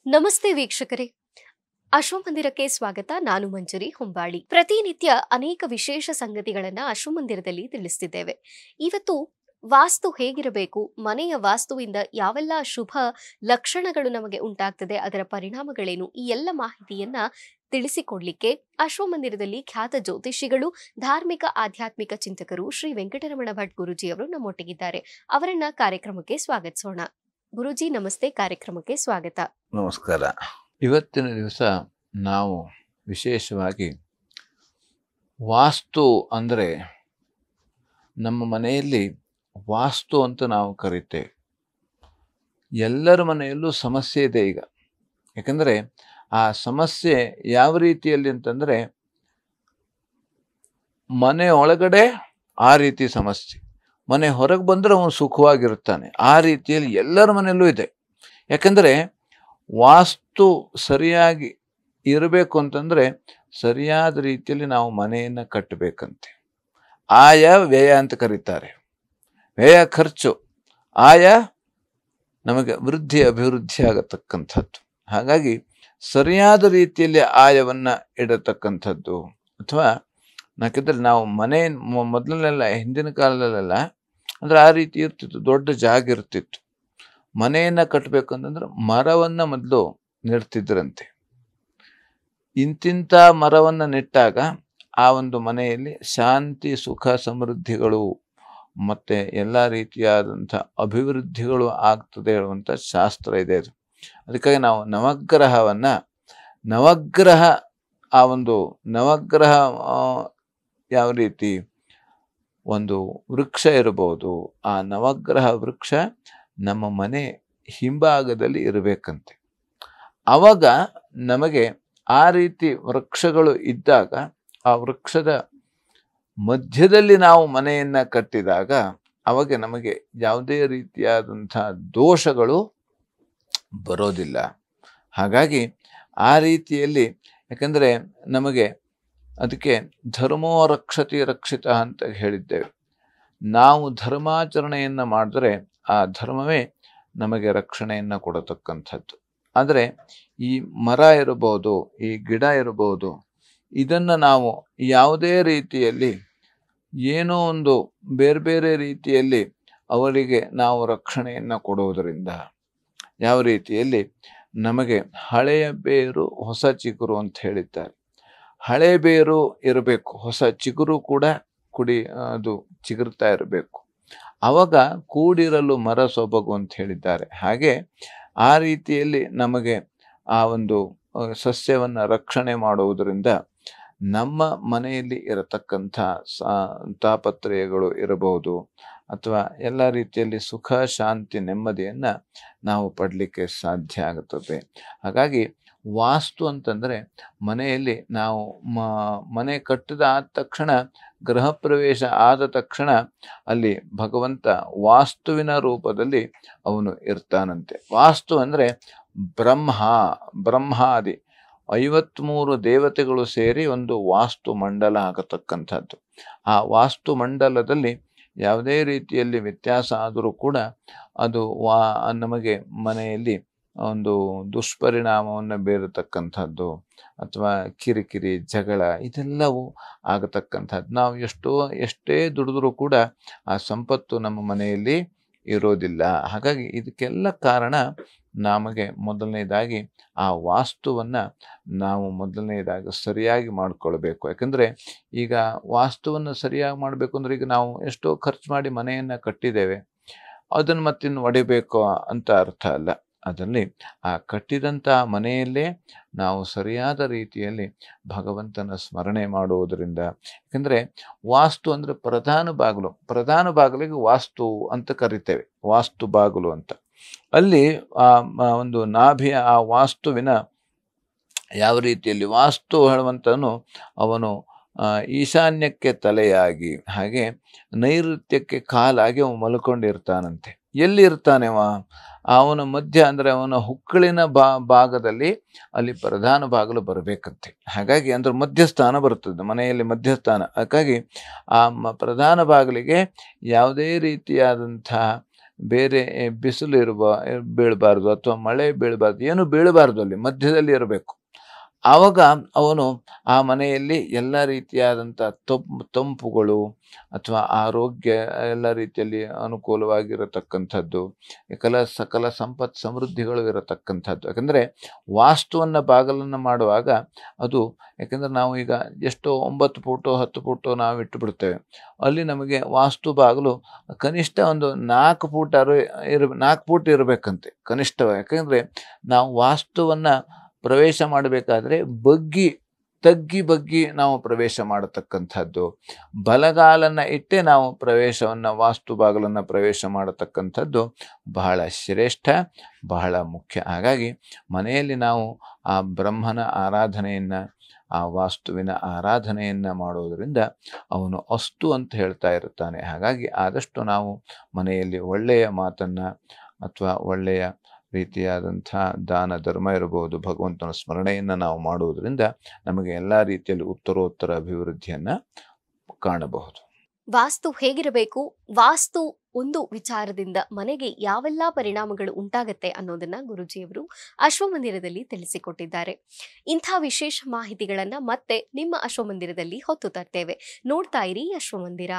ನಮಸ್ತೆ ವೀಕ್ಷಕರೇ, ಅಶ್ವಮಂದಿರಕ್ಕೆ ಸ್ವಾಗತ. ನಾನು ಮಂಜರಿ ಹೊಂಬಾಳಿ. ಪ್ರತಿನಿತ್ಯ ಅನೇಕ ವಿಶೇಷ ಸಂಗತಿಗಳನ್ನ ಅಶ್ವಮಂದಿರದಲ್ಲಿ ತಿಳಿಸ್ತಿದ್ದೇವೆ. ಇವತ್ತು ವಾಸ್ತು ಹೇಗಿರಬೇಕು, ಮನೆಯ ವಾಸ್ತುವಿಂದ ಯಾವೆಲ್ಲ ಶುಭ ಲಕ್ಷಣಗಳು ನಮಗೆ ಉಂಟಾಗ್ತದೆ, ಅದರ ಪರಿಣಾಮಗಳೇನು, ಈ ಎಲ್ಲ ಮಾಹಿತಿಯನ್ನ ತಿಳಿಸಿಕೊಡ್ಲಿಕ್ಕೆ ಅಶ್ವಮಂದಿರದಲ್ಲಿ ಖ್ಯಾತ ಜ್ಯೋತಿಷಿಗಳು, ಧಾರ್ಮಿಕ ಆಧ್ಯಾತ್ಮಿಕ ಚಿಂತಕರು ಶ್ರೀ ವೆಂಕಟರಮಣ ಭಟ್ ಗುರೂಜಿಯವರು ನಮ್ಮೊಟ್ಟಿಗಿದ್ದಾರೆ. ಅವರನ್ನ ಕಾರ್ಯಕ್ರಮಕ್ಕೆ ಸ್ವಾಗತಿಸೋಣ. ಗುರೂಜಿ ನಮಸ್ತೆ, ಕಾರ್ಯಕ್ರಮಕ್ಕೆ ಸ್ವಾಗತ. ನಮಸ್ಕಾರ. ಇವತ್ತಿನ ದಿವಸ ನಾವು ವಿಶೇಷವಾಗಿ ವಾಸ್ತು ಅಂದರೆ ನಮ್ಮ ಮನೆಯಲ್ಲಿ ವಾಸ್ತು ಅಂತ ನಾವು ಕರಿತೇವೆ. ಎಲ್ಲರ ಮನೆಯಲ್ಲೂ ಸಮಸ್ಯೆ ಇದೆ ಈಗ. ಯಾಕಂದರೆ ಆ ಸಮಸ್ಯೆ ಯಾವ ರೀತಿಯಲ್ಲಿ ಅಂತಂದರೆ, ಮನೆ ಒಳಗಡೆ ಆ ರೀತಿ ಸಮಸ್ಯೆ, ಮನೆ ಹೊರಗೆ ಬಂದರೆ ಅವನು ಸುಖವಾಗಿರುತ್ತಾನೆ, ಆ ರೀತಿಯಲ್ಲಿ ಎಲ್ಲರ ಮನೆಯಲ್ಲೂ ಇದೆ. ಯಾಕಂದರೆ ವಾಸ್ತು ಸರಿಯಾಗಿ ಇರಬೇಕು ಅಂತಂದರೆ ಸರಿಯಾದ ರೀತಿಯಲ್ಲಿ ನಾವು ಮನೆಯನ್ನು ಕಟ್ಟಬೇಕಂತೆ. ಆಯ ವ್ಯಯ ಅಂತ ಕರೀತಾರೆ. ವ್ಯಯ ಖರ್ಚು, ಆಯ ನಮಗೆ ವೃದ್ಧಿ ಅಭಿವೃದ್ಧಿ ಆಗತಕ್ಕಂಥದ್ದು. ಹಾಗಾಗಿ ಸರಿಯಾದ ರೀತಿಯಲ್ಲಿ ಆಯವನ್ನು ಇಡತಕ್ಕಂಥದ್ದು. ಅಥವಾ ಯಾಕೆಂದರೆ ನಾವು ಮನೆ ಮೊದಲನೆಲ್ಲ ಹಿಂದಿನ ಕಾಲದಲ್ಲೆಲ್ಲ ಅಂದರೆ ಆ ರೀತಿ ಇರ್ತಿತ್ತು, ದೊಡ್ಡ ಜಾಗ ಇರ್ತಿತ್ತು. ಮನೆಯನ್ನು ಕಟ್ಟಬೇಕಂತಂದ್ರೆ ಮರವನ್ನು ಮೊದಲು ನೆಡ್ತಿದ್ರಂತೆ. ಇಂತಿಂಥ ಮರವನ್ನು ನೆಟ್ಟಾಗ ಆ ಒಂದು ಮನೆಯಲ್ಲಿ ಶಾಂತಿ, ಸುಖ, ಸಮೃದ್ಧಿಗಳು ಮತ್ತು ಎಲ್ಲ ರೀತಿಯಾದಂಥ ಅಭಿವೃದ್ಧಿಗಳು ಆಗ್ತದೆ ಹೇಳುವಂಥ ಶಾಸ್ತ್ರ ಇದೆ. ಅದು ಅದಕ್ಕಾಗಿ ನಾವು ನವಗ್ರಹ ಆ ಒಂದು ನವಗ್ರಹ ಯಾವ ರೀತಿ ಒಂದು ವೃಕ್ಷ ಇರಬಹುದು, ಆ ನವಗ್ರಹ ವೃಕ್ಷ ನಮ್ಮ ಮನೆ ಹಿಂಭಾಗದಲ್ಲಿ ಇರಬೇಕಂತೆ. ಆವಾಗ ನಮಗೆ ಆ ರೀತಿ ವೃಕ್ಷಗಳು ಇದ್ದಾಗ, ಆ ವೃಕ್ಷದ ಮಧ್ಯದಲ್ಲಿ ನಾವು ಮನೆಯನ್ನು ಕಟ್ಟಿದಾಗ ಅವಾಗ ನಮಗೆ ಯಾವುದೇ ರೀತಿಯಾದಂಥ ದೋಷಗಳು ಬರೋದಿಲ್ಲ. ಹಾಗಾಗಿ ಆ ರೀತಿಯಲ್ಲಿ, ಯಾಕಂದರೆ ನಮಗೆ ಅದಕ್ಕೆ ಧರ್ಮೋ ರಕ್ಷತಿ ರಕ್ಷಿತ ಅಂತ ಹೇಳಿದ್ದೇವೆ. ನಾವು ಧರ್ಮಾಚರಣೆಯನ್ನು ಮಾಡಿದ್ರೆ ಆ ಧರ್ಮವೇ ನಮಗೆ ರಕ್ಷಣೆಯನ್ನು ಕೊಡತಕ್ಕಂಥದ್ದು. ಆದರೆ ಈ ಮರ ಇರಬಹುದು, ಈ ಗಿಡ ಇರಬಹುದು, ಇದನ್ನು ನಾವು ಯಾವುದೇ ರೀತಿಯಲ್ಲಿ ಏನೋ ಒಂದು ಬೇರೆ ಬೇರೆ ರೀತಿಯಲ್ಲಿ ಅವರಿಗೆ ನಾವು ರಕ್ಷಣೆಯನ್ನು ಕೊಡುವುದರಿಂದ ಯಾವ ರೀತಿಯಲ್ಲಿ ನಮಗೆ ಹಳೆಯ ಬೇರು ಹೊಸ ಚಿಗುರು ಅಂತ ಹೇಳಿದ್ದಾರೆ. ಹಳೆ ಬೇರು ಇರಬೇಕು, ಹೊಸ ಚಿಗುರು ಕೂಡ ಅದು ಚಿಗುರ್ತಾ ಇರಬೇಕು. ಆವಾಗ ಕೂಡಿರಲು ಮರ ಸೊಬಗು ಅಂತ ಹೇಳಿದ್ದಾರೆ. ಹಾಗೆ ಆ ರೀತಿಯಲ್ಲಿ ನಮಗೆ ಆ ಒಂದು ಸಸ್ಯವನ್ನು ರಕ್ಷಣೆ ಮಾಡುವುದರಿಂದ ನಮ್ಮ ಮನೆಯಲ್ಲಿ ಇರತಕ್ಕಂಥ ತಾಪತ್ರಯಗಳು ಇರಬಹುದು, ಅಥವಾ ಎಲ್ಲ ರೀತಿಯಲ್ಲಿ ಸುಖ, ಶಾಂತಿ, ನೆಮ್ಮದಿಯನ್ನು ನಾವು ಪಡಲಿಕ್ಕೆ ಸಾಧ್ಯ ಆಗುತ್ತದೆ. ಹಾಗಾಗಿ ವಾಸ್ತು ಅಂತಂದರೆ ಮನೆಯಲ್ಲಿ ನಾವು ಮನೆ ಕಟ್ಟಿದ ಆದ ತಕ್ಷಣ, ಗೃಹ ಪ್ರವೇಶ ಆದ ತಕ್ಷಣ ಅಲ್ಲಿ ಭಗವಂತ ವಾಸ್ತುವಿನ ರೂಪದಲ್ಲಿ ಅವನು ಇರ್ತಾನಂತೆ. ವಾಸ್ತು ಅಂದರೆ ಬ್ರಹ್ಮಾದಿ 53 ದೇವತೆಗಳು ಸೇರಿ ಒಂದು ವಾಸ್ತು ಮಂಡಲ ಆಗತಕ್ಕಂಥದ್ದು. ಆ ವಾಸ್ತು ಮಂಡಲದಲ್ಲಿ ಯಾವುದೇ ರೀತಿಯಲ್ಲಿ ವ್ಯತ್ಯಾಸ ಆದರೂ ಕೂಡ ಅದು ನಮಗೆ ಮನೆಯಲ್ಲಿ ಒಂದು ದುಷ್ಪರಿಣಾಮವನ್ನು ಬೀರತಕ್ಕಂಥದ್ದು, ಅಥವಾ ಕಿರಿಕಿರಿ, ಜಗಳ, ಇದೆಲ್ಲವೂ ಆಗತಕ್ಕಂಥದ್ದು. ನಾವು ಎಷ್ಟೇ ದುಡಿದ್ರೂ ಕೂಡ ಆ ಸಂಪತ್ತು ನಮ್ಮ ಮನೆಯಲ್ಲಿ ಇರೋದಿಲ್ಲ. ಹಾಗಾಗಿ ಇದಕ್ಕೆಲ್ಲ ಕಾರಣ ನಮಗೆ ಮೊದಲನೇದಾಗಿ ಆ ವಾಸ್ತುವನ್ನು ನಾವು ಮೊದಲನೇದಾಗಿ ಸರಿಯಾಗಿ ಮಾಡಿಕೊಳ್ಬೇಕು. ಯಾಕಂದರೆ ಈಗ ವಾಸ್ತುವನ್ನು ಸರಿಯಾಗಿ ಮಾಡಬೇಕು ಅಂದರೆ, ಈಗ ನಾವು ಎಷ್ಟೋ ಖರ್ಚು ಮಾಡಿ ಮನೆಯನ್ನು ಕಟ್ಟಿದ್ದೇವೆ, ಅದನ್ನು ಮತ್ತಿನ್ನು ಒಡಿಬೇಕು ಅಂತ ಅರ್ಥ ಅಲ್ಲ. ಅದರಲ್ಲಿ ಆ ಕಟ್ಟಿದಂಥ ಮನೆಯಲ್ಲೇ ನಾವು ಸರಿಯಾದ ರೀತಿಯಲ್ಲಿ ಭಗವಂತನ ಸ್ಮರಣೆ ಮಾಡುವುದರಿಂದ, ಯಾಕಂದರೆ ವಾಸ್ತು ಅಂದರೆ ಪ್ರಧಾನ ಬಾಗಿಲಿಗೆ ವಾಸ್ತು ಅಂತ ಕರಿತೇವೆ, ವಾಸ್ತು ಬಾಗಿಲು ಅಂತ. ಅಲ್ಲಿ ಆ ಒಂದು ನಾಭಿಯ ಆ ವಾಸ್ತುವಿನ ಯಾವ ರೀತಿಯಲ್ಲಿ ವಾಸ್ತು ಹೇಳುವಂತನು ಅವನು ಈಶಾನ್ಯಕ್ಕೆ ತಲೆಯಾಗಿ, ಹಾಗೆ ನೈಋತ್ಯಕ್ಕೆ ಕಾಲಾಗಿ ಅವನು ಮಲ್ಕೊಂಡಿರ್ತಾನಂತೆ. ಎಲ್ಲಿ ಇರ್ತಾನೆ ಅವನ ಮಧ್ಯ ಅಂದರೆ ಅವನ ಹುಕ್ಕಳಿನ ಭಾಗದಲ್ಲಿ ಅಲ್ಲಿ ಪ್ರಧಾನ ಬಾಗಿಲು ಬರಬೇಕಂತೆ. ಹಾಗಾಗಿ ಅಂದ್ರೆ ಮಧ್ಯಸ್ಥಾನ ಬರುತ್ತದೆ, ಮನೆಯಲ್ಲಿ ಮಧ್ಯಸ್ಥಾನ. ಹಾಗಾಗಿ ಆ ಪ್ರಧಾನ ಬಾಗಿಲಿಗೆ ಯಾವುದೇ ರೀತಿಯಾದಂಥ ಬೇರೆ ಬಿಸಿಲು ಬೀಳಬಾರ್ದು ಅಥವಾ ಮಳೆ ಬೀಳಬಾರ್ದು, ಏನು ಬೀಳಬಾರ್ದು, ಅಲ್ಲಿ ಮಧ್ಯದಲ್ಲಿ ಇರಬೇಕು. ಆವಾಗ ಅವನು ಆ ಮನೆಯಲ್ಲಿ ಎಲ್ಲ ರೀತಿಯಾದಂಥ ತಂಪುಗಳು ಅಥವಾ ಆರೋಗ್ಯ ಎಲ್ಲ ರೀತಿಯಲ್ಲಿ ಅನುಕೂಲವಾಗಿರತಕ್ಕಂಥದ್ದು, ಸಕಲ ಸಂಪತ್ ಸಮೃದ್ಧಿಗಳು ಇರತಕ್ಕಂಥದ್ದು. ಯಾಕಂದರೆ ವಾಸ್ತುವನ್ನು ಬಾಗಿಲನ್ನು ಮಾಡುವಾಗ ಅದು, ಯಾಕೆಂದರೆ ನಾವು ಈಗ ಎಷ್ಟೋ 9 ಫೂಟೋ 10 ಫೂಟೋ ನಾವು ಇಟ್ಟುಬಿಡ್ತೇವೆ. ಅಲ್ಲಿ ನಮಗೆ ವಾಸ್ತು ಬಾಗಿಲು ಕನಿಷ್ಠ ಒಂದು 4 ಫೂಟ್ 4 ಫೂಟ್ ಇರಬೇಕಂತೆ ಕನಿಷ್ಠವಾಗಿ. ಯಾಕೆಂದರೆ ನಾವು ವಾಸ್ತುವನ್ನು ಪ್ರವೇಶ ಮಾಡಬೇಕಾದ್ರೆ ತಗ್ಗಿ ನಾವು ಪ್ರವೇಶ ಮಾಡತಕ್ಕಂಥದ್ದು, ಬಲಗಾಲನ್ನು ಇಟ್ಟೇ ನಾವು ವಾಸ್ತು ಬಾಗಿಲನ್ನು ಪ್ರವೇಶ ಮಾಡತಕ್ಕಂಥದ್ದು ಬಹಳ ಶ್ರೇಷ್ಠ, ಬಹಳ ಮುಖ್ಯ. ಹಾಗಾಗಿ ಮನೆಯಲ್ಲಿ ನಾವು ಆ ಬ್ರಹ್ಮನ ಆರಾಧನೆಯನ್ನು, ಆ ವಾಸ್ತುವಿನ ಆರಾಧನೆಯನ್ನು ಮಾಡೋದರಿಂದ ಅವನು ಅಸ್ತು ಅಂತ ಹೇಳ್ತಾ ಇರ್ತಾನೆ. ಹಾಗಾಗಿ ಆದಷ್ಟು ನಾವು ಮನೆಯಲ್ಲಿ ಒಳ್ಳೆಯ ಮಾತನ್ನು ಅಥವಾ ಒಳ್ಳೆಯ ರೀತಿಯಾದಂಥ ದಾನ ಧರ್ಮ ಇರಬಹುದು, ಭಗವಂತನ ಸ್ಮರಣೆಯನ್ನು ನಾವು ಮಾಡುವುದರಿಂದ ನಮಗೆ ಎಲ್ಲ ರೀತಿಯಲ್ಲಿ ಉತ್ತರೋತ್ತರ ಅಭಿವೃದ್ಧಿಯನ್ನು ಕಾಣಬಹುದು. ವಾಸ್ತು ಹೇಗಿರಬೇಕು, ವಾಸ್ತು ಒಂದು ವಿಚಾರದಿಂದ ಮನೆಗೆ ಯಾವೆಲ್ಲ ಪರಿಣಾಮಗಳು ಉಂಟಾಗತ್ತೆ ಅನ್ನೋದನ್ನ ಗುರುಜಿಯವರು ಅಶ್ವಮಂದಿರದಲ್ಲಿ ತಿಳಿಸಿಕೊಟ್ಟಿದ್ದಾರೆ. ಇಂಥ ವಿಶೇಷ ಮಾಹಿತಿಗಳನ್ನ ಮತ್ತೆ ನಿಮ್ಮ ಅಶ್ವಮಂದಿರದಲ್ಲಿ ಹೊತ್ತು ತರ್ತೇವೆ. ನೋಡ್ತಾ ಇರಿ ಅಶ್ವಮಂದಿರ.